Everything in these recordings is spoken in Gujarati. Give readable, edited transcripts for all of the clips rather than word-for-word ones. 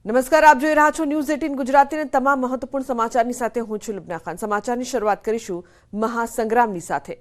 નમસ્કાર, આપ જોઈ રહ્યા છો ન્યૂઝ 18 ગુજરાતીના તમામ મહત્વપૂર્ણ સમાચારની સાથે હું છું લુબના ખાન। સમાચારની શરૂઆત કરીશું મહાસંગ્રામની સાથે।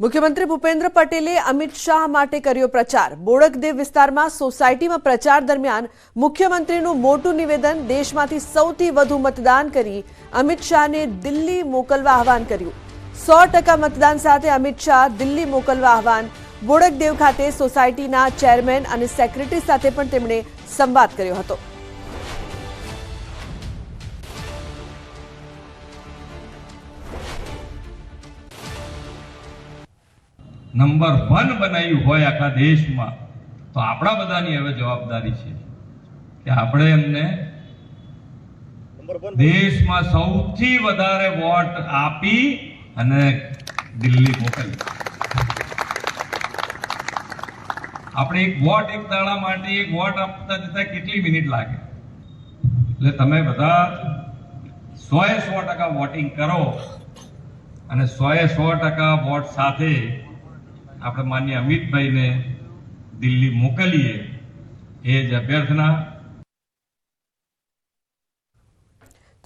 मुख्यमंत्री भूपेन्द्र पटेले अमित शाह माटे कर्यो प्रचार। बोड़कदेव विस्तारमां सोसायटीमां प्रचार दरमियान मुख्यमंत्रीनुं मोटुं निवेदन। देशमांथी सौथी वधु मतदान करी अमित शाहने दिल्ही मोकलवा आह्वान कर्युं। 100% मतदान साथे अमित शाह दिल्ही मोकलवा आह्वान। बोड़कदेव खाते सोसायटीना चेरमेन अने सेक्रेटरी साथे पण તેમણે संवाद कर्यो हतो। नंबर 1 बनाव्યું હોય આખા દેશમાં તો આપણા બધાની હવે જવાબદારી છે કે આપણે એમને દેશમાં સૌથી વધારે વોટ આપી અને દિલ્હી મોકલી। આપણે એક વોટ એક દાડા માટે એક વોટ આપતા જતા કેટલી મિનિટ લાગે, એટલે તમે બધા 100% વોટિંગ કરો અને 100% વોટ સાથે આપણે માન્ય અમિતભાઈ ને દિલ્હી મોકલીએ એ જ અભ્યર્થના।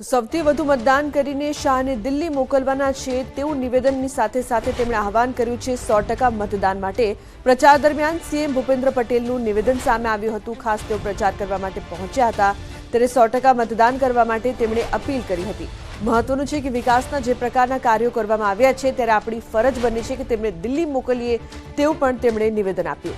તો સૌથી વધુ મતદાન કરીને શાહને દિલ્હી મોકલવાના છે તેવું નિવેદનની સાથે સાથે તેમણે આહવાન કર્યું છે 100% મતદાન માટે। પ્રચાર દરમિયાન સીએમ ભૂપેન્દ્ર પટેલનું નિવેદન સામે આવ્યું હતું। ખાસ તેઓ પ્રચાર કરવા માટે પહોંચ્યા હતા ત્યારે 100% મતદાન કરવા માટે તેમણે અપીલ કરી હતી। મહત્વનું છે કે વિકાસના જે પ્રકારના કાર્યો કરવામાં આવ્યા છે ત્યારે આપણી ફરજ બની છે કે તેમને દિલ્હી મોકલીએ તેવું પણ તેમણે નિવેદન આપ્યું।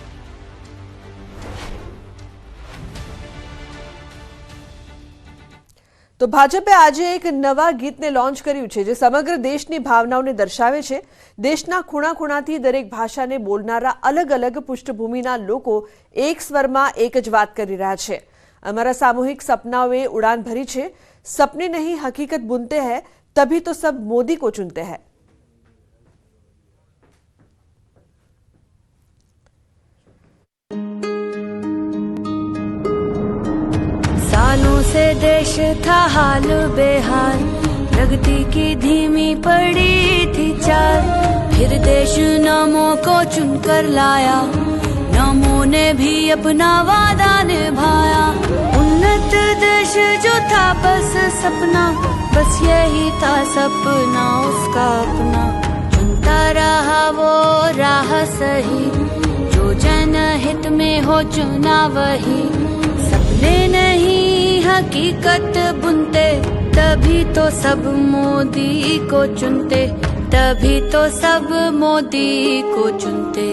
તો ભાજપે આજે એક નવા ગીતને લોન્ચ કર્યું છે જે સમગ્ર દેશની ભાવનાઓને દર્શાવે છે। દેશના ખૂણા ખૂણાથી દરેક ભાષાને બોલનારા અલગ અલગ પૃષ્ઠભૂમિના લોકો એક સ્વરમાં એક જ વાત કરી રહ્યા છે। हमारा सामूहिक सपनाओं उड़ान भरी छे। सपने नहीं हकीकत बुनते हैं, तभी तो सब मोदी को चुनते हैं। सालों से देश था हाल बेहाल, प्रगति की धीमी पड़ी थी चाल। फिर देश नामों को चुनकर लाया, नामों ने भी अपना वादा निभाया। उन्नत देश जो था बस सपना, बस यही था सपना उसका अपना। चुनता रहा वो राह सही, जो जनहित में हो चुना वही। सपने नहीं हकीकत बुनते, तभी तो सब मोदी को चुनते, तभी तो सब मोदी को चुनते।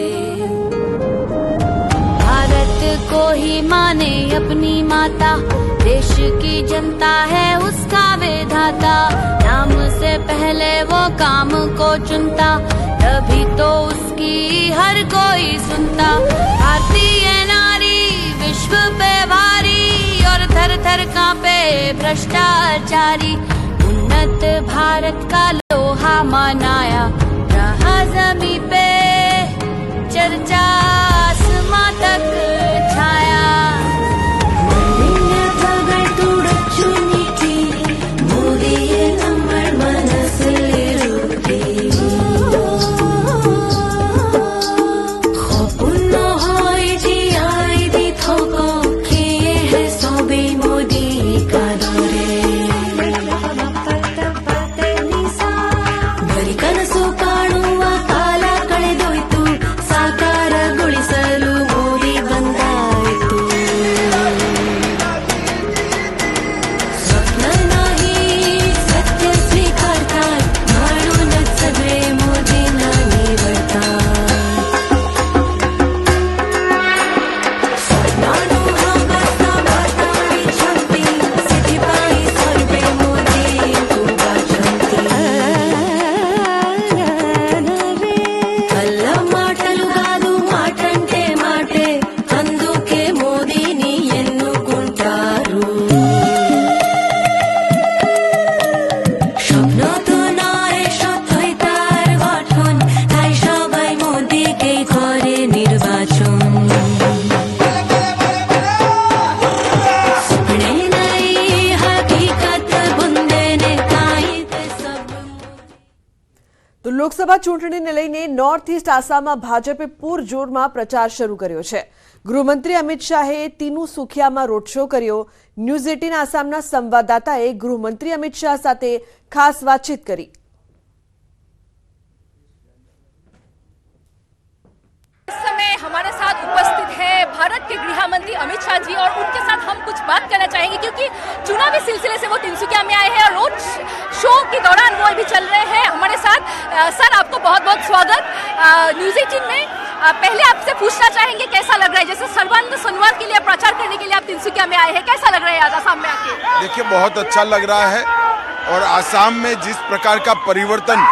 भारत को ही माने अपनी माता, देश की जनता है उसका विधाता। नाम से पहले वो काम को चुनता, तभी तो उसकी हर कोई सुनता। भारतीय नारी विश्व पे भारी, और थर थर कांपे भ्रष्टाचारी। उन्नत भारत का लोहा मनाया, रहा जमी पे चर्चा आसमां तक छाया। લોકસભા ચૂંટણીને લઈને નોર્થ ઇસ્ટ આસામમાં ભાજપે પૂરજોરમાં પ્રચાર શરૂ કર્યો છે. ગૃહમંત્રી અમિત શાહે તિનુસુખિયામાં રોડ શો કર્યો. ન્યૂઝ 18 આસામના સંવાદદાતાએ ગૃહમંત્રી અમિત શાહ સાથે ખાસ વાતચીત કરી. इस समय हमारे साथ उपस्थित है भारत के गृह मंत्री अमित शाह जी और उनके साथ हम कुछ बात करना चाहेंगे क्योंकि चुनावी सिलसिले से वो तिनसुकिया में आए हैं और रोड शो के दौरान वो अभी चल रहे हैं हमारे साथ. सर आपको बहुत बहुत स्वागत न्यूज़ 18 में. पहले आपसे पूछना चाहेंगे कैसा लग रहा है, जैसे सर्वांग सोनवार के लिए प्रचार करने के लिए आप तिनसुकिया में आए हैं, कैसा लग रहा है आज आसाम में आके? देखिए बहुत अच्छा लग रहा है और आसाम में जिस प्रकार का परिवर्तन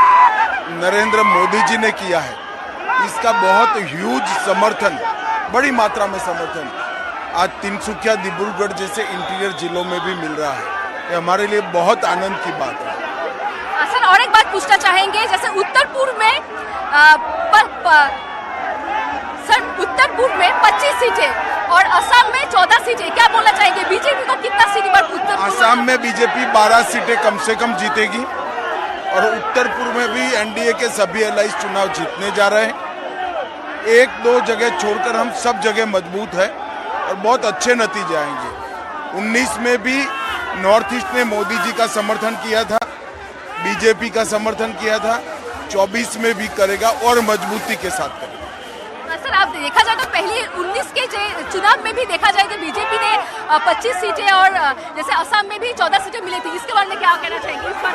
नरेंद्र मोदी जी ने किया है इसका बहुत ह्यूज समर्थन, बड़ी मात्रा में समर्थन आज तिनसुकिया डिब्रूगढ़ जैसे इंटीरियर जिलों में भी मिल रहा है. ये हमारे लिए बहुत आनंद की बात है. सर और एक बात पूछना चाहेंगे, जैसे उत्तर पूर्व में उत्तर पूर्व में 25 सीटें और असम में 14 सीटें, क्या बोलना चाहेंगे बीजेपी को कितना सीट पर उत्तर पूर्व? आसाम में बीजेपी 12 सीटें कम से कम जीतेगी और उत्तर पूर्व में भी एनडीए के सभी एलाइज चुनाव जीतने जा रहे हैं. एक दो जगह छोड़कर हम सब जगह मजबूत है और बहुत अच्छे नतीजे आएंगे. 19 में भी नॉर्थ ईस्ट ने मोदी जी का समर्थन किया था, बीजेपी का समर्थन किया था, 24 में भी करेगा और मजबूती के साथ करेगा. सर आप देखा जाए तो पहले 19 के चुनाव में भी देखा जाए तो बीजेपी ने 25 सीटें और जैसे असम में भी 14 सीटें मिली थी, इसके बारे में क्या कहना चाहेंगे इस बार?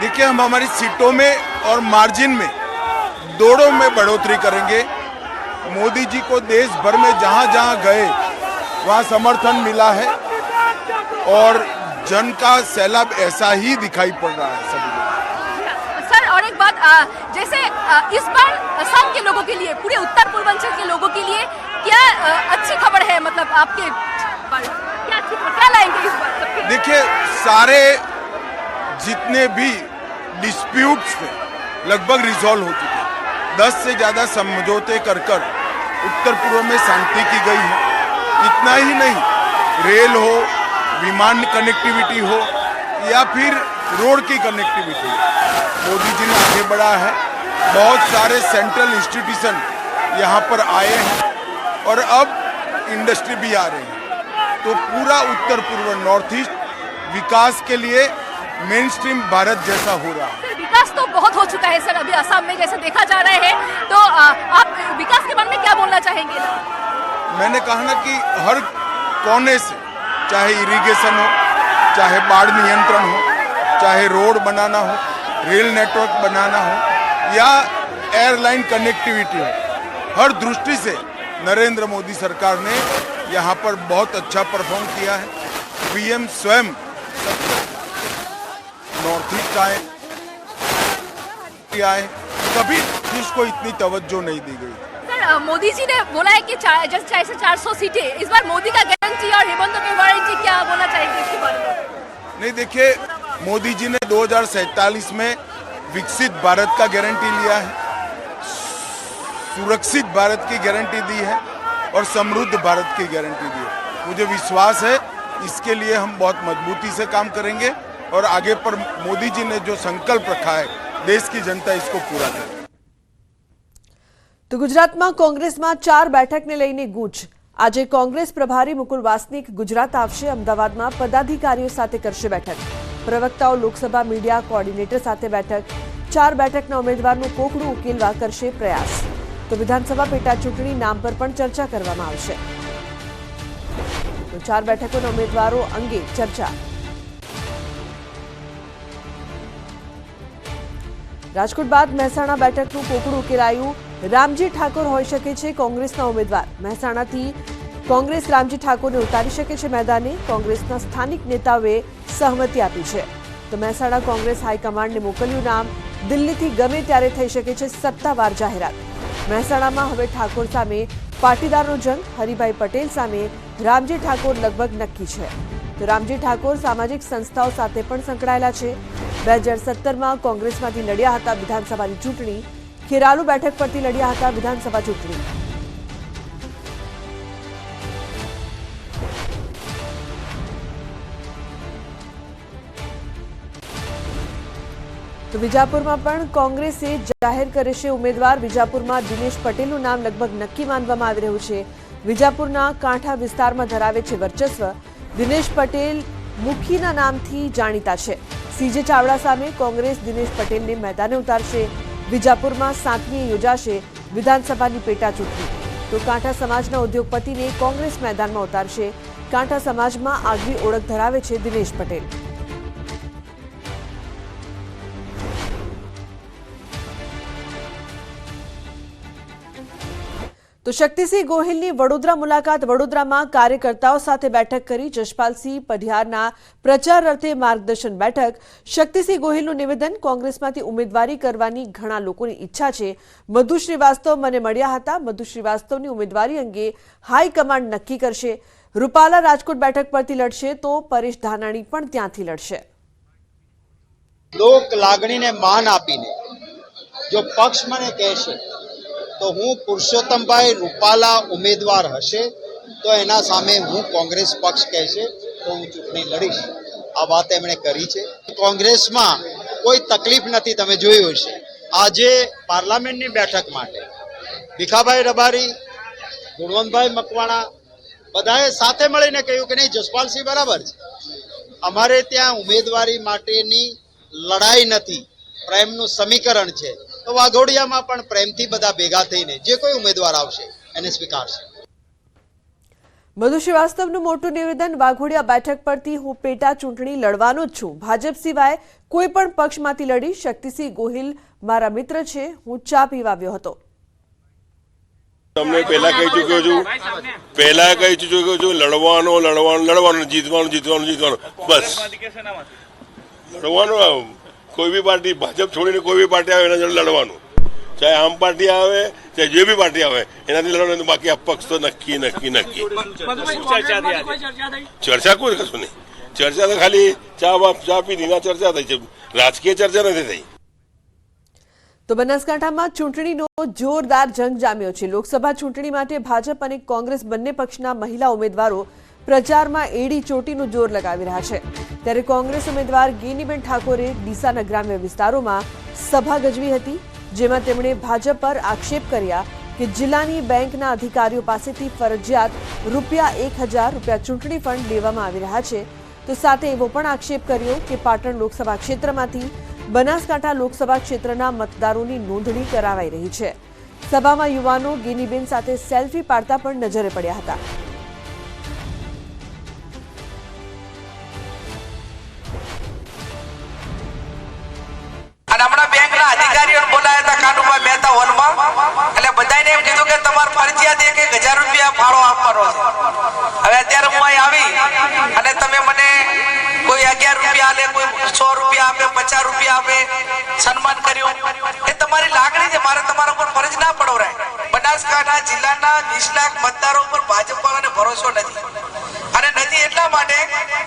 देखिए हम हमारी सीटों में और मार्जिन में दोनों में बढ़ोतरी करेंगे. मोदी जी को देश भर में जहां जहां गए वहां समर्थन मिला है और जन का सैलाब ऐसा ही दिखाई पड़ रहा है सभी लोग. सर और एक बात, जैसे इस बार असम के लोगों के लिए, पूरे उत्तर पूर्वांचल के लोगों के लिए क्या अच्छी खबर है, मतलब आपके क्या अच्छी खबर क्या लाएंगे इस बार? देखिए सारे जितने भी डिस्प्यूट्स थे लगभग रिजॉल्व हो चुके हैं. 10 से ज्यादा समझौते कर उत्तर पूर्व में शांति की गई है. इतना ही नहीं, रेल हो, विमान कनेक्टिविटी हो या फिर रोड की कनेक्टिविटी, मोदी जी ने आगे बढ़ा है. बहुत सारे सेंट्रल इंस्टीट्यूशन यहाँ पर आए हैं और अब इंडस्ट्री भी आ रही है. तो पूरा उत्तर पूर्व नॉर्थ ईस्ट विकास के लिए मेन स्ट्रीम भारत जैसा हो रहा है. विकास तो बहुत हो चुका है सर अभी असम में जैसे देखा जा रहा है, तो आप विकास के बारे में क्या बोलना चाहेंगे? मैंने कहा ना कि हर कोने से, चाहे इरिगेशन हो, चाहे बाढ़ नियंत्रण हो, चाहे रोड बनाना हो, रेल नेटवर्क बनाना हो या एयरलाइन कनेक्टिविटी हो, हर दृष्टि से नरेंद्र मोदी सरकार ने यहाँ पर बहुत अच्छा परफॉर्म किया है. पीएम स्वयं नॉर्थ ईस्ट आए, कभी जिसको इतनी तवज्जो नहीं दी गई. सर मोदी जी ने बोला है कि जैसे 400 सीटें, इस बार मोदी का गारंटी और हेमंत की गारंटी, क्या बोलना चाहेंगे इसके बारे में? नहीं देखिए, मोदी जी ने 2047 में विकसित भारत का गारंटी लिया है, सुरक्षित भारत की गारंटी दी है और समृद्ध भारत की गारंटी दी है. मुझे विश्वास है इसके लिए हम बहुत मजबूती से काम करेंगे और आगे पर मोदी जी ने जो संकल्प रखा है देश की जनता इसको पूरा करे. તો ગુજરાતમાં કોંગ્રેસમાં 4 બેઠકને લઈને ગૂંચ. આજે કોંગ્રેસ પ્રભારી મુકુલ વાસનિક ગુજરાત આવશે. અમદાવાદમાં પદાધિકારીઓ સાથે કરશે બેઠક. પ્રવક્તાઓ લોકસભા મીડિયા કોઓર્ડિનેટર સાથે બેઠક. 4 બેઠકના ઉમેદવારનું કોકડું ઉકેલવા કરશે પ્રયાસ. તો વિધાનસભા પેટા ચૂંટણી નામ પર પણ ચર્ચા કરવામાં આવશે. તો 4 બેઠકોના ઉમેદવારો અંગે ચર્ચા. રાજકોટ બાદ મહેસાણા બેઠકનું કોકડું ઉકેલાયું. રામજી ઠાકોર હોઈ શકે છે કોંગ્રેસના ઉમેદવાર. મહેસાણાથી કોંગ્રેસ રામજી ઠાકોરને ઉતારી શકે છે મેદાને. કોંગ્રેસના સ્થાનિક નેતાઓએ સહમતિ આપી છે. તો મહેસાણા કોંગ્રેસ હાઈકમાન્ડને મોકલ્યું નામ. દિલ્હીથી ગમે ત્યારે થઈ શકે છે સત્તાવાર જાહેરાત. મહેસાણામાં હવે ઠાકોર સામે પાટીદારનો જંગ. હરિભાઈ પટેલ સામે રામજી ઠાકોર લગભગ નક્કી છે. તો રામજી ઠાકોર સામાજિક સંસ્થાઓ સાથે પણ સંકળાયેલા છે. 2017માં કોંગ્રેસમાંથી લડ્યા હતા વિધાનસભાની ચૂંટણી. ખેરાલુ બેઠક પરથી લડ્યા હતા વિધાનસભા ચૂંટણી. તો વિજાપુરમાં પણ કોંગ્રેસે જાહેર કરે છે ઉમેદવાર. વિજાપુરમાં દિનેશ પટેલનું નામ લગભગ નક્કી માનવામાં આવી રહ્યું છે. વિજાપુરના કાંઠા વિસ્તારમાં ધરાવે છે વર્ચસ્વ. દિનેશ પટેલ મુખીના નામથી જાણીતા છે. સીજે ચાવડા સામે કોંગ્રેસ દિનેશ પટેલને મેદાને ઉતારશે. વિજાપુરમાં 7મીએ યોજાશે વિધાનસભાની પેટા ચૂંટણી. તો કાંઠા સમાજના ઉદ્યોગપતિને કોંગ્રેસ મેદાનમાં ઉતારશે. કાંઠા સમાજમાં આગવી ઓળખ ધરાવે છે દિનેશ પટેલ. તો શક્તિસિંહ ગોહિલની વડોદરા મુલાકાત. વડોદરામાં કાર્યકર્તાઓ સાથે બેઠક કરી. જશપાલસિંહ પઢિયારના પ્રચાર અર્થે માર્ગદર્શન બેઠક. શક્તિસિંહ ગોહિલનું નિવેદન, કોંગ્રેસમાંથી ઉમેદવારી કરવાની ઘણા લોકોની ઈચ્છા છે. મધુ શ્રીવાસ્તવ મને મળ્યા હતા. મધુ શ્રીવાસ્તવની ઉમેદવારી અંગે હાઈકમાન્ડ નક્કી કરશે. રૂપાલા રાજકોટ બેઠક પરથી લડશે તો પરેશ ધાનાણી પણ ત્યાંથી લડશે. લોક લાગણીને માન આપીને જો પક્ષ મને કહેશે તો હું પુરુષોત્તમભાઈ રૂપાલા ઉમેદવાર હશે તો એના સામે હું કોંગ્રેસ પક્ષ કહેશે તો હું ચૂંટણી લડીશ. આ વાત એમણે કરી છે. કોંગ્રેસમાં કોઈ તકલીફ નથી. તમે જોયું હશે આજે પાર્લામેન્ટની બેઠક માટે ભીખાભાઈ રબારી, ગુણવંતભાઈ મકવાણા બધાએ સાથે મળીને કહ્યું કે નહીં, જસપાલસિંહ બરાબર છે, અમારે ત્યાં ઉમેદવારી માટેની લડાઈ નથી, પ્રેમનું સમીકરણ છે. તો વાઘોડિયામાં પણ પ્રેમથી બધા ભેગા થઈને જે કોઈ ઉમેદવાર આવશે એને સ્વીકારશે. મધુ શ્રીવાસ્તવનું મોટું નિવેદન, વાઘોડિયા બેઠક પરથી હું પેટા ચૂંટણી લડવાનો જ છું. ભાજપ સિવાય કોઈ પણ પક્ષમાંથી લડી. શક્તિસિંહ ગોહિલ મારા મિત્ર છે. હું ચા પીવા આવ્યો હતો. તમને પહેલા કહી ચૂક્યો છું લડવાનું, જીતવાનું બસ. લડવાનું, કોઈ બી પાર્ટી, ભાજપ છોડીને કોઈ બી પાર્ટી આવે એના જોડે લડવાનું. ચાહે આમ પાર્ટી આવે, ચાહે જે બી પાર્ટી આવે એનાથી લડવાનું. બાકી આ પક્ષ તો નક્કી. ચર્ચા કોઈ કશું નહીં. ચર્ચા તો ખાલી ચા પીધી ના ચર્ચા થઈ છે. રાજકીય ચર્ચા નથી થઈ. તો બનાસકાંઠામાં ચૂંટણીનો જોરદાર જંગ જામ્યો છે. લોકસભા ચૂંટણી માટે ભાજપ અને કોંગ્રેસ બંને પક્ષના મહિલા ઉમેદવારો પ્રચારમાં એડી ચોટીનું જોર લગાવી રહ્યા છે. ત્યારે કોંગ્રેસ ઉમેદવાર ગેનીબેન ઠાકોરે ડીસાના ગ્રામ્ય વિસ્તારોમાં સભા ગજવી હતી, જેમાં તેમણે ભાજપ પર આક્ષેપ કર્યા કે જિલ્લાની બેંકના અધિકારીઓ પાસેથી ફરજિયાત ₹1000 ચૂંટણી ફંડ લેવામાં આવી રહ્યા છે. તો સાથે એવો પણ આક્ષેપ કર્યો કે પાટણ લોકસભા ક્ષેત્રમાંથી બનાસકાંઠા લોકસભા ક્ષેત્રના મતદારોની નોંધણી કરાવાઈ રહી છે. સભામાં યુવાનો ગેનીબેન સાથે સેલ્ફી પાડતા પણ નજરે પડ્યા હતા. અને હમણાં બેંકના અધિકારીઓને બોલાયા હતા કાનુભાઈ મહેતા હોલમાં. એટલે બધાને એમ કીધું કે તમારે ફરજિયાત ₹1000 ફાળો આપવાનો છે. હવે અત્યારે હું અહીં આવી અને તમે મને કોઈ ₹11 આલે, કોઈ ₹100 આપે, ₹50 આપે, સન્માન કર્યું, એ તમારી લાગણી છે. મારે તમારા ઉપર ફરજ ના પડવરાય. બનાસકાંઠા જિલ્લાના 20 લાખ મતદારો ઉપર ભાજપ વાળાને ભરોસો નથી. અને નથી એટલા માટે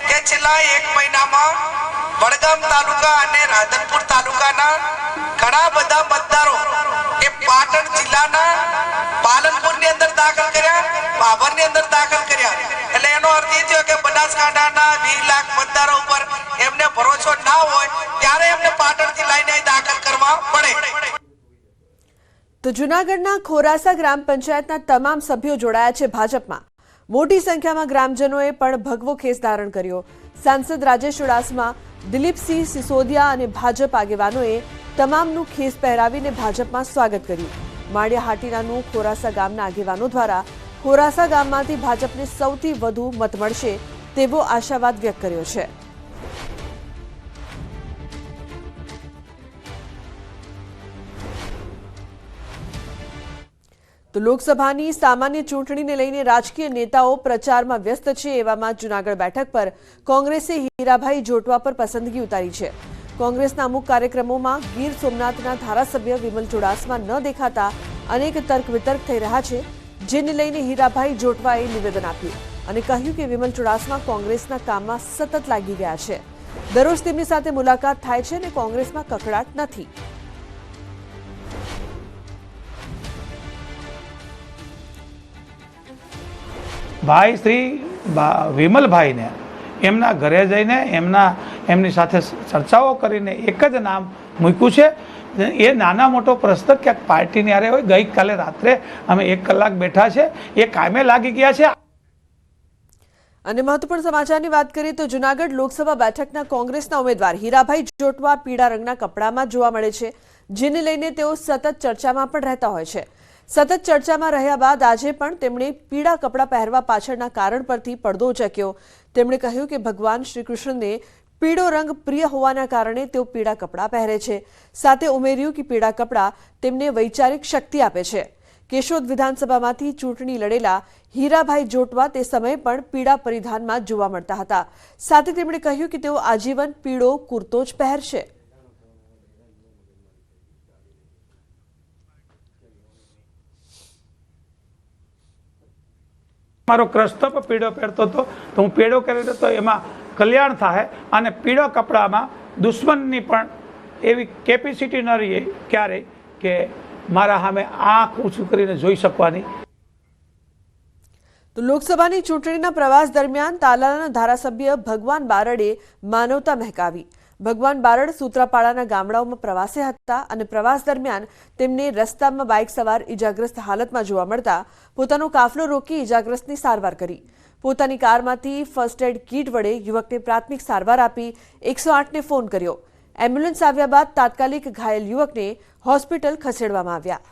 કે છેલ્લા 1 મહિનામાં વડગામ તાલુકા અને રાધનપુર તાલુકાના ઘણા બધા મતદારો એ પાટણ જિલ્લાના પાલનપુરની અંદર દાખલ કર્યા, બાબરની અંદર દાખલ કર્યા. એટલે એનો અર્થ એ થયો કે બનાસકાંઠાના 20 લાખ મતદારો ઉપર એમને ભરોસો ના હોય ત્યારે એમને પાટણથી લઈને દાખલ કરવા પડે. તો જૂનાગઢના ખોરાસા ગ્રામ પંચાયતના તમામ સભ્યો જોડાયા છે ભાજપમાં. મોટી સંખ્યામાં ગ્રામજનોએ પણ ભગવો ખેસ ધારણ કર્યો. સાંસદ રાજેશ ચુડાસમા, દિલીપસિંહ સિસોદિયા અને ભાજપ આગેવાનોએ તમામનું ખેસ પહેરાવીને ભાજપમાં સ્વાગત કર્યું. માળિયા હાટીનાનું ખોરાસા ગામના આગેવાનો દ્વારા ખોરાસા ગામમાંથી ભાજપને સૌથી વધુ મત મળશે તેવો આશાવાદ વ્યક્ત કર્યો છે. તો લોકસભાની સામાન્ય ચૂંટણીને લઈને રાજકીય નેતાઓ પ્રચારમાં વ્યસ્ત છે. એવામાં જૂનાગઢ બેઠક પર કોંગ્રેસે હીરાભાઈ જોટવા પર પસંદગી ઉતારી છે. કોંગ્રેસના અમુક કાર્યક્રમોમાં ગીર સોમનાથના ધારાસભ્ય વિમલ ચુડાસમા ન દેખાતા અનેક તર્ક વિતર્ક થઈ રહ્યા છે, જેને લઈને હીરાભાઈ જોટવાએ નિવેદન આપ્યું અને કહ્યું કે વિમલ ચુડાસમા કોંગ્રેસના કામમાં સતત લાગી ગયા છે. દરરોજ તેમની સાથે મુલાકાત થાય છે અને કોંગ્રેસમાં કકડાટ નથી. ભાઈ શ્રી વિમલભાઈને એમના ઘરે જઈને એમની સાથે ચર્ચાઓ કરીને એક જ નામ મૂક્યું છે. એ નાના મોટો પ્રશ્ન ક્યાંક પાર્ટીની હારે હોય. ગઈકાલે રાત્રે અમે 1 કલાક બેઠા છે, એ કામે લાગી ગયા છે. અને મહત્વપૂર્ણ સમાચારની વાત કરીએ તો જૂનાગઢ લોકસભા બેઠકના કોંગ્રેસના ઉમેદવાર હીરાભાઈ જોટવા પીળા રંગના કપડામાં જોવા મળે છે, જેને લઈને તેઓ સતત ચર્ચામાં પણ રહેતા હોય છે. સતત ચર્ચામાં રહ્યા બાદ આજે પણ તેમણે પીળા કપડાં પહેરવા પાછળના કારણ પરથી પડદો ઉચક્યો. તેમણે કહ્યું કે ભગવાન શ્રી કૃષ્ણને પીળો રંગ પ્રિય હોવાના કારણે તેઓ પીળા કપડાં પહેરે છે. સાથે ઉમેર્યું કે પીળા કપડાં તેમને વૈચારિક શક્તિ આપે છે. કેશોદ વિધાનસભામાંથી ચૂંટણી લડેલા હીરાભાઈ જોટવા તે સમયે પણ પીળા પરિધાનમાં જોવા મળતા હતા. સાથે તેમણે કહ્યું કે તેઓ આજીવન પીળો કુર્તો જ પહેરશે. મારો કૃષ્ણ પીળો પહેરતો હતો તો હું પીળો કરી તો એમાં કલ્યાણ થાય, અને પીળા કપડામાં દુશ્મનની પણ એવી કેપેસિટી ન રહી ક્યારેય કે મારા સામે આંખ ઊંચું કરીને જોઈ શકવાની. તો લોકસભાની ચૂંટણીના પ્રવાસ દરમિયાન તાલાલાના ધારાસભ્ય ભગવાન બારડે માનવતા મહેકાવી. ભગવાન બારડ સૂત્રાપાડાના ગામડાઓમાં પ્રવાસે હતા અને પ્રવાસ દરમિયાન તેમને રસ્તામાં બાઇક સવાર ઇજાગ્રસ્ત હાલતમાં જોવા મળતા પોતાનો કાફલો રોકી ઇજાગ્રસ્તની સારવાર કરી. પોતાની કારમાંથી ફર્સ્ટ એડ કીટ વડે યુવકને પ્રાથમિક સારવાર આપી 108ને ફોન કર્યો. એમ્બ્યુલન્સ આવ્યા બાદ તાત્કાલિક ઘાયલ યુવકને હોસ્પિટલ ખસેડવામાં આવ્યા.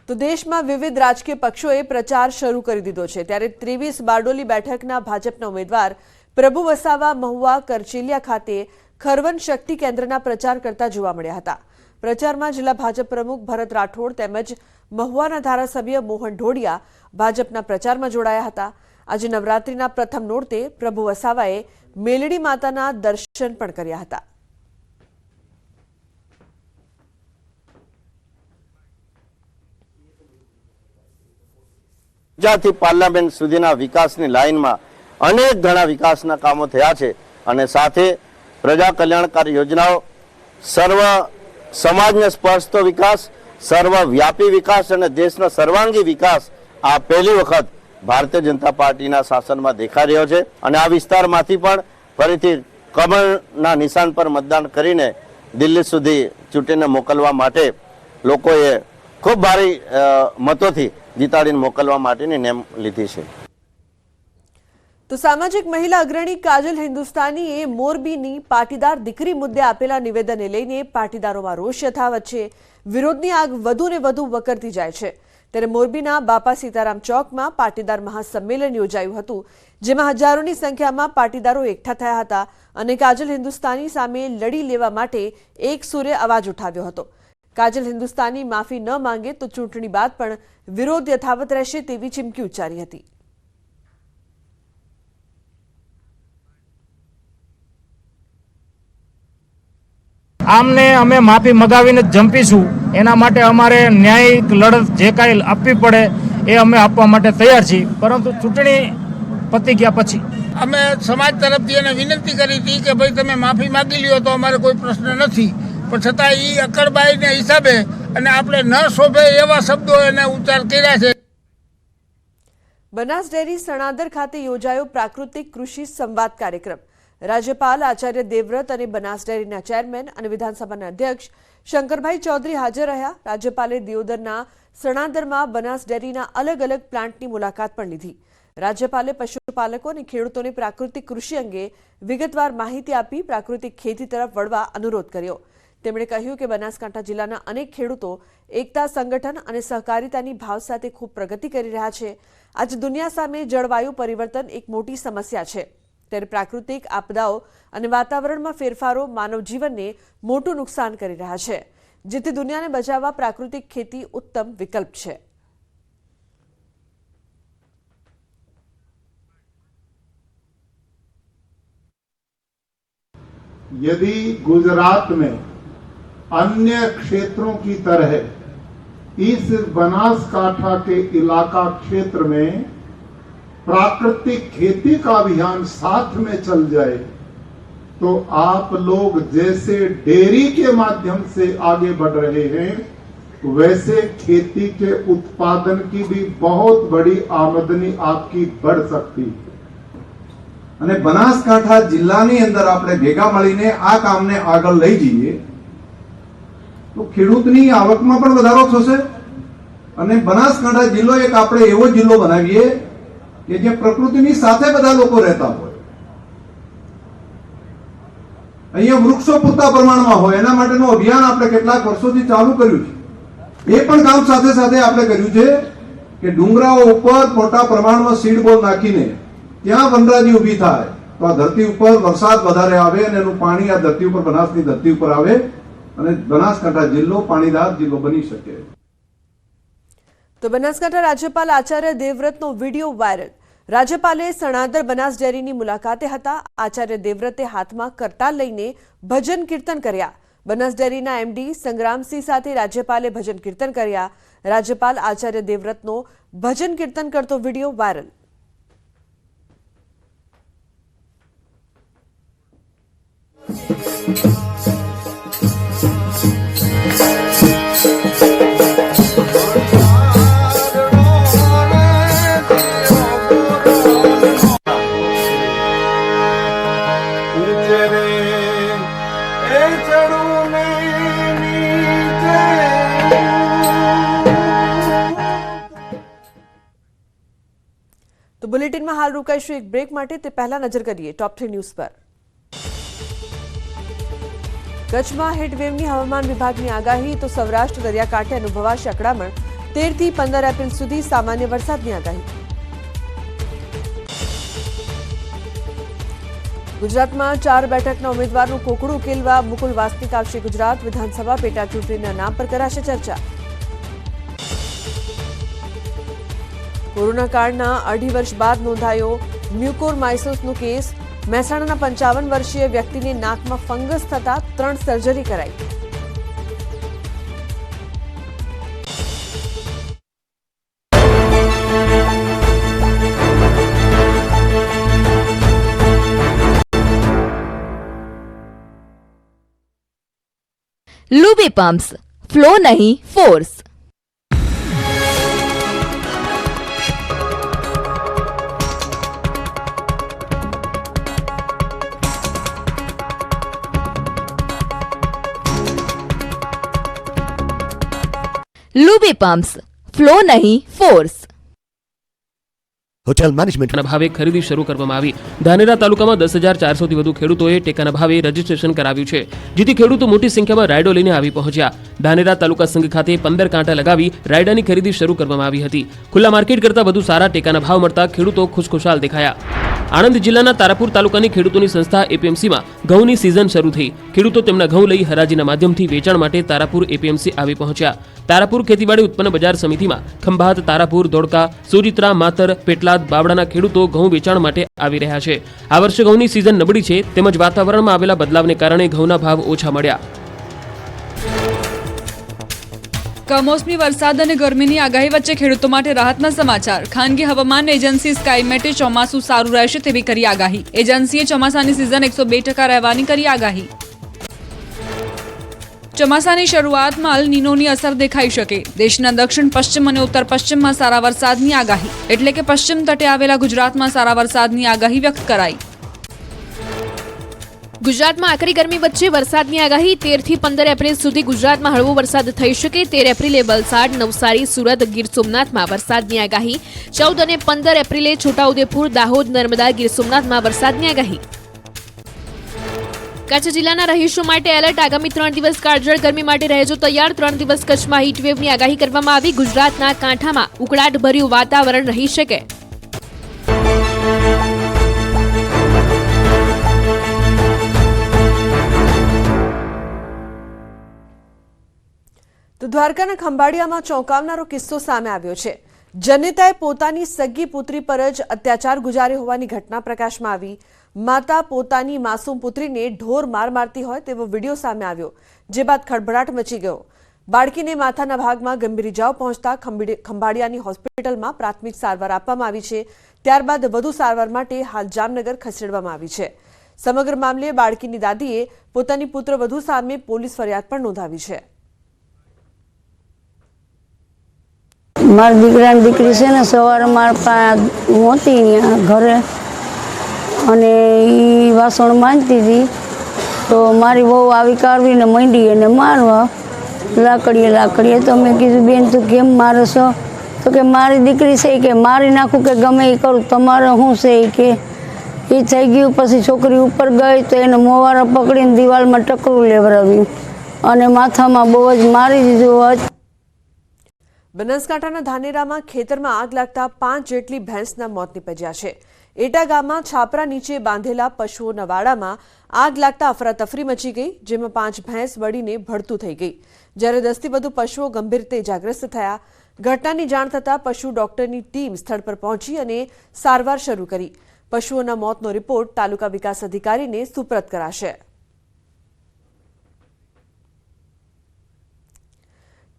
તો દેશમાં વિવિધ રાજકીય પક્ષોએ પ્રચાર શરૂ કરી દીધો છે. ત્યારે 23 બારડોલી બેઠકના ભાજપના ઉમેદવાર પ્રભુ વસાવા મહુવા કરચેલિયા ખાતે ખરવન શક્તિ કેન્દ્રના પ્રચાર કરતા જોવા મળ્યા હતા. પ્રચારમાં જિલ્લા ભાજપ પ્રમુખ ભરત રાઠોડ તેમજ મહુવાના ધારાસભ્ય મોહન ઢોડિયા ભાજપના પ્રચારમાં જોડાયા હતા. આજે નવરાત્રીના પ્રથમ નોરતે પ્રભુ વસાવાએ મેલડી માતાના દર્શન પણ કર્યા હતા. જ્યાંથી પાર્લામેન્ટ સુધીના વિકાસની લાઇનમાં અનેક ઘણા વિકાસના કામો થયા છે, અને સાથે પ્રજા કલ્યાણકારી યોજનાઓ, સર્વ સમાજને સ્પર્શતો વિકાસ, સર્વવ્યાપી વિકાસ અને દેશનો સર્વાંગી વિકાસ આ પહેલી વખત ભારતીય જનતા પાર્ટીના શાસનમાં દેખાઈ રહ્યો છે. અને આ વિસ્તારમાંથી પણ ફરીથી કમળના નિશાન પર મતદાન કરીને દિલ્હી સુધી ચૂંટીને મોકલવા માટે લોકોએ ખૂબ ભારે મતોથી જીતાડીને મોકલવા માટેની નેમ લીધી છે. તો સામાજિક મહિલા અગ્રણી કાજલ હિન્દુસ્તાનીએ મોરબીની પાટીદાર દીકરી મુદ્દે આપેલા નિવેદનને લઈને પાટીદારોમાં રોષ યથાવત છે. વિરોધની આગ વધુ ને વધુ વકરતી જાય છે. ત્યારે મોરબીના બાપા સીતારામ ચોકમાં પાટીદાર મહાસંમેલન યોજાયું હતું, જેમાં હજારોની સંખ્યામાં પાટીદારો એકઠા થયા હતા અને કાજલ હિન્દુસ્તાની સામે લડી લેવા માટે એક સુરે અવાજ ઉઠાવ્યો હતો. કાજલ હિન્દુસ્તાની માફી ન માંગે તો ચૂંટણી બાદ પણ વિરોધ યથાવત રહેશે તેવી ચીમકી ઉચ્ચારી હતી. આમને અમે માફી મગાવીને જંપીશું. એના માટે અમારે ન્યાયિક લડત જે કાંઈ આપવી પડે એ અમે આપવા માટે તૈયાર છીએ, પરંતુ ચૂંટણી પતી ગયા પછી અમે સમાજ તરફથી એને વિનંતી કરી હતી કે ભાઈ તમે માફી માગી લ્યો તો અમારે કોઈ પ્રશ્ન નથી, પણ છતાં એ અકળબાઈને હિસાબે અને આપણે ન શોભે એવા શબ્દો એને ઉચ્ચાર કર્યા છે. બનાસ ડેરી સણાદર ખાતે યોજાયો પ્રાકૃતિક કૃષિ સંવાદ કાર્યક્રમ. રાજ્યપાલ આચાર્ય દેવવ્રત અને બનાસ ડેરીના ચેરમેન અને વિધાનસભાના અધ્યક્ષ શંકરભાઈ ચૌધરી હાજર રહ્યા. રાજ્યપાલે દિયોદરના સણાદરમાં બનાસ ડેરીના અલગ અલગ પ્લાન્ટની મુલાકાત પણ લીધી. રાજ્યપાલે પશુપાલકો અને ખેડૂતોને પ્રાકૃતિક કૃષિ અંગે વિગતવાર માહિતી આપી પ્રાકૃતિક ખેતી તરફ વળવા અનુરોધ કર્યો. તેમણે કહ્યું કે બનાસકાંઠા જિલ્લાના અનેક ખેડૂતો એકતા, સંગઠન અને સહકારિતાની ભાવ સાથે ખૂબ પ્રગતિ કરી રહ્યા છે. આજે દુનિયા સામે જળવાયુ પરિવર્તન એક મોટી સમસ્યા છે, ત્યારે પ્રાકૃતિક આપદાઓ અને વાતાવરણમાં ફેરફારો માનવ જીવનને મોટું નુકસાન કરી રહ્યા છે, જેથી દુનિયાને બચાવવા પ્રાકૃતિક ખેતી ઉત્તમ વિકલ્પ છે. यदि गुजरात में अन्य क्षेत्रों की तरह इस बनासकांठा के इलाका क्षेत्र में प्राकृतिक खेती का अभियान साथ में चल जाए तो आप लोग जैसे डेयरी के माध्यम से आगे बढ़ रहे हैं वैसे खेती के उत्पादन की भी बहुत बड़ी आमदनी आपकी बढ़ सकती है। અને બનાસકાંઠા જિલ્લાની અંદર આપણે ભેગા મળીને આ કામને આગળ લઈ જઈએ તો ખેડૂતની આવકમાં પણ વધારો થશે અને બનાસકાંઠા જિલ્લો એક આપણે એવો જિલ્લો બનાવીએ કે જે પ્રકૃતિની સાથે બધા લોકો રહેતા હોય, અહીંયા વૃક્ષો પૂરતા પ્રમાણમાં હોય, એના માટેનું અભિયાન આપણે કેટલાક વર્ષોથી ચાલુ કર્યું છે। એ પણ કામ સાથે સાથે આપણે કર્યું છે કે ડુંગરાઓ ઉપર મોટા પ્રમાણમાં સીડ બોલ નાખીને ત્યાં વનરાજી ઊભી થાય તો આ ધરતી ઉપર વરસાદ વધારે આવે અને એનું પાણી આ ધરતી ઉપર બનાસની ધરતી ઉપર આવે અને બનાસકાંઠા જિલ્લો પાણીદાર જિલ્લો બની શકે। તો બનાસકાંઠા રાજ્યપાલ આચાર્ય દેવવ્રતનો વિડીયો વાયરલ। રાજ્યપાલે સણાદર બનાસ ડેરીની મુલાકાતે હતા। આચાર્ય દેવવ્રતે હાથમાં કરતાલ લઈને ભજન કીર્તન કર્યા। બનાસ ડેરીના એમડી સંગ્રામસિંહ સાથે રાજ્યપાલે ભજન કીર્તન કર્યા। રાજ્યપાલ આચાર્ય દેવવ્રતનો ભજન કીર્તન કરતો વિડીયો વાયરલ। તો બુલેટિનમાં હાલ રોકાઈશું એક બ્રેક માટે। તે પહેલા નજર કરીએ ટોપ 3 ન્યૂઝ પર। કચ્છમાં હીટવેવની હવામાન વિભાગની આગાહી। તો સૌરાષ્ટ્ર દરિયાકાંઠે અનુભવાશે અકળામણ। 13 થી 15 એપ્રિલ સુધી સામાન્ય વરસાદની આગાહી। ગુજરાતમાં 4 બેઠકના ઉમેદવારનું કોકડું ઉકેલવા મુકુલ વાસનિક આવશે ગુજરાત। વિધાનસભા પેટા ચૂંટણીના નામ પર કરાશે ચર્ચા। કોરોના કાળના 2.5 વર્ષ બાદ નોંધાયો મ્યુકોરમાઇકોસિસનો કેસ। મહેસાણાના 55 વર્ષીય વ્યક્તિને નાકમાં ફંગસ થતા 3 સર્જરી કરાઈ। लूबी पंप्स, फ्लो नहीं फोर्स। लूबी पंप्स, फ्लो नहीं फोर्स। હોટેલ મેનેજમેન્ટના ભાવે ખરીદી શરૂ કરવામાં આવી। ધાનેરા તાલુકામાં 10,400 થી વધુ ખેડૂતોએ ટેકાના ભાવે રજીસ્ટ્રેશન કરાવ્યું છે, જેથી ખેડૂતો મોટી સંખ્યામાં રાયડો લઈને આવી પહોંચ્યા। ધાનેરા તાલુકા સંઘ ખાતે 15 કાંટા લગાવી રાયડાની ખરીદી શરૂ કરવામાં આવી હતી। ખુલ્લા માર્કેટ કરતાં વધુ સારા ટેકાના ભાવ મળતા ખેડૂતો ખુશખુશાલ દેખાયા। આણંદ જિલ્લાના તારાપુર તાલુકાની ખેડૂતોની સંસ્થા એપીએમસીમાં ઘઉંની સિઝન શરૂ થઈ। ખેડૂતો તેમના ઘઉં લઈ હરાજીના માધ્યમથી વેચાણ માટે તારાપુર એપીએમસી આવી પહોંચ્યા। તારાપુર ખેતીવાડી ઉત્પન્ન બજાર સમિતિમાં ખંભાત, તારાપુર, ધોળકા, સોજિત્રા, માતર, પેટલાદ, બાવડાના ખેડૂતો ઘઉં વેચાણ માટે આવી રહ્યા છે। આ વર્ષે ઘઉંની સિઝન નબળી છે, તેમજ વાતાવરણમાં આવેલા બદલાવને કારણે ઘઉંના ભાવ ઓછા મળ્યા। કમોસમી વરસાદ અને ગરમીની આગાહી વચ્ચે ખેડૂતો માટે રાહતના સમાચાર। ખાનગી હવામાન એજન્સી સ્કાયમેટે ચોમાસું સારું રહેશે તેવી કરી આગાહી। એજન્સીએ ચોમાસાની સિઝન 102% રહેવાની કરી આગાહી। ચોમાસાની શરૂઆતમાં અલ નીનોની અસર દેખાઈ શકે। દેશના દક્ષિણ પશ્ચિમ અને ઉત્તર પશ્ચિમમાં સારા વરસાદની આગાહી, એટલે કે પશ્ચિમ તટે આવેલા ગુજરાતમાં સારા વરસાદની આગાહી વ્યક્ત કરાઈ। ગુજરાતમાં આકરી ગરમી વચ્ચે વરસાદની આગાહી। 13 થી 15 એપ્રિલ સુધી ગુજરાતમાં હળવો વરસાદ થઈ શકે। 13 એપ્રિલે વલસાડ, નવસારી, સુરત, ગીર સોમનાથમાં વરસાદની આગાહી। 14 અને 15 એપ્રિલે છોટાઉદેપુર, દાહોદ, નર્મદા, ગીર સોમનાથમાં વરસાદની આગાહી। કચ્છ જિલ્લાના રહીશો માટે એલર્ટ। આગામી 3 દિવસ કાળઝાળ ગરમી માટે રહેજો તૈયાર। 3 દિવસ કચ્છમાં હીટવેવની આગાહી કરવામાં આવી। ગુજરાતના કાંઠામાં ઉકળાટભર્યું વાતાવરણ રહી શકે। તો દ્વારકાના ખંભાળિયામાં ચોંકાવનારો કિસ્સો સામે આવ્યો છે। જનેતાએ પોતાની સગી પુત્રી પર જ અત્યાચાર ગુજાર્યો હોવાની ઘટના પ્રકાશમાં આવી। માતા પોતાની માસૂમ પુત્રીને ઢોર માર મારતી હોય તેવો વિડીયો સામે આવ્યો, જે બાદ ખળભળાટ મચી ગયો। બાળકીને માથાના ભાગમાં ગંભીર ઇજાઓ પહોંચતા ખંભાળિયાની હોસ્પિટલમાં પ્રાથમિક સારવાર આપવામાં આવી છે। ત્યારબાદ વધુ સારવાર માટે હાલ જામનગર ખસેડવામાં આવી છે। સમગ્ર મામલે બાળકીની દાદીએ પોતાની પુત્રવધુ સામે પોલીસ ફરિયાદ પણ નોંધાવી છે। મારા દીકરાની દીકરી છે ને સવારે મારા પાસે નહોતી ત્યાં ઘરે અને એ વાસણ માંજતી હતી તો મારી વહુ આવી કાઢવીને માંડી એને મારવા લાકડીએ તો મેં કીધું બેન તું કેમ મારે છો તો કે મારી દીકરી છે કે મારી નાખું કે ગમે એ કરું તમારે શું છે કે એ થઈ ગયું. પછી છોકરી ઉપર ગઈ તો એને મોવારા પકડીને દિવાલમાં ટકરું લેવડાવ્યું અને માથામાં બહુ જ મારી દીધું. બનાસકાંઠાના ધાનેરામાં ખેતરમાં આગ લાગતા 5 જેટલી ભેંસના મોત નીપજ્યા છે. એટા ગામમાં છાપરા નીચે બાંધેલા પશુઓના વાડામાં આગ લાગતા અફરાતફરી મચી ગઈ, જેમાં 5 ભેંસ બળીને ભડતું થઈ ગઈ, જ્યારે 10 થી વધુ પશુઓ ગંભીર રીતે ઇજાગ્રસ્ત થયા. ઘટનાની જાણ થતાં પશુ ડોક્ટરની ટીમ સ્થળ પર પહોંચી અને સારવાર શરૂ કરી. પશુઓના મોતનો રિપોર્ટ તાલુકા વિકાસ અધિકારીને સુપ્રત કરાશે.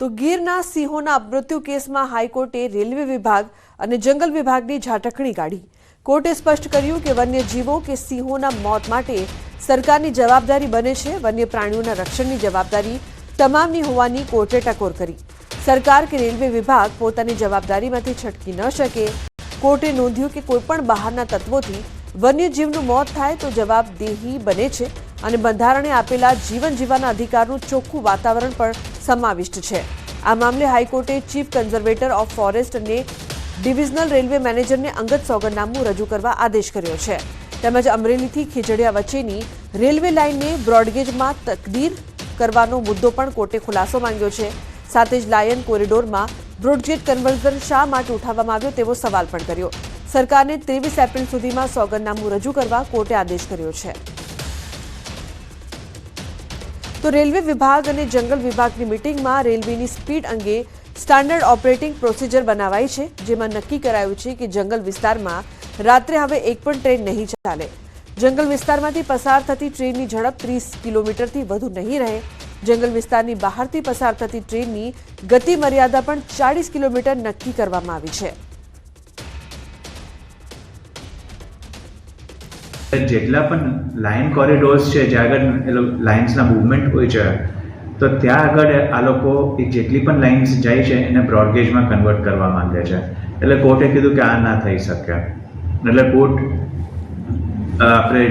તો ગીરના સિંહોના મૃત્યુ કેસમાં હાઈકોર્ટે રેલવે વિભાગ અને જંગલ વિભાગની ઝાટકણી કાઢી. કોર્ટે સ્પષ્ટ કર્યું કે વન્યજીવો કે સિંહોના મોત માટે સરકારની જવાબદારી બને છે. વન્ય પ્રાણીઓના રક્ષણની જવાબદારી તમામની હોવાની કોર્ટે ટકોર કરી. સરકાર કે રેલવે વિભાગ પોતાની જવાબદારીમાંથી છટકી ન શકે. કોર્ટે નોંધ્યું કે કોઈપણ બહારના તત્વોથી વન્યજીવનું મોત થાય તો જવાબદેહી બને છે અને બંધારણે આપેલા જીવન જીવવાના અધિકારનું ચોખ્ખું વાતાવરણ પણ સમાવિષ્ટ છે. આ મામલે હાઈકોર્ટે ચીફ કન્ઝર્વેટર ઓફ ફોરેસ્ટ અને ડિવિઝનલ રેલવે મેનેજરને અંગત સોગંદનામું રજૂ કરવા આદેશ કર્યો છે. તેમજ અમરેલીથી ખીજડીયા વચ્ચેની રેલવે લાઇનને બ્રોડગેજમાં તકદીર કરવાનો મુદ્દો પણ કોર્ટે ખુલાસો માંગ્યો છે. સાથે જ લાયન કોરિડોરમાં બ્રોડગેજ કન્વર્ઝન શા માટે ઉઠાવવામાં આવ્યો તેવો સવાલ પણ કર્યો. સરકારને 23 એપ્રિલ સુધીમાં સોગંદનામું રજૂ કરવા કોર્ટે આદેશ કર્યો છે. તો રેલવે વિભાગ અને જંગલ વિભાગની મિટિંગમાં રેલવેની સ્પીડ અંગે સ્ટાન્ડર્ડ ઓપરેટિંગ પ્રોસિજર બનાવાઈ છે, જેમાં નક્કી કરાયું છે કે જંગલ વિસ્તારમાં રાત્રે હવે એક પણ ટ્રેન નહીં ચાલે. જંગલ વિસ્તારમાંથી પસાર થતી ટ્રેનની ઝડપ 30 કિલોમીટરથી વધુ નહીં રહે. જંગલ વિસ્તારની બહારથી પસાર થતી ટ્રેનની ગતિ મર્યાદા પણ 40 કિલોમીટર નક્કી કરવામાં આવી છે. જેટલા પણ લાઇન કોરિડોર્સ છે જ્યાં આગળ લાઇન્સના મૂવમેન્ટ હોય છે તો ત્યાં આગળ આ લોકો જેટલી પણ લાઇન્સ જાય છે એને બ્રોડગેજમાં કન્વર્ટ કરવા માંગે છે. એટલે કોર્ટે કીધું કે આ ના થઈ શકે. એટલે કોર્ટ આપણે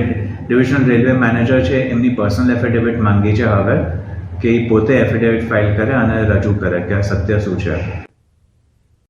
ડિવિઝનલ રેલવે મેનેજર છે એમની પર્સનલ એફિડેવિટ માંગી છે હવે કે એ પોતે એફિડેવિટ ફાઇલ કરે અને રજૂ કરે કે સત્ય શું છે.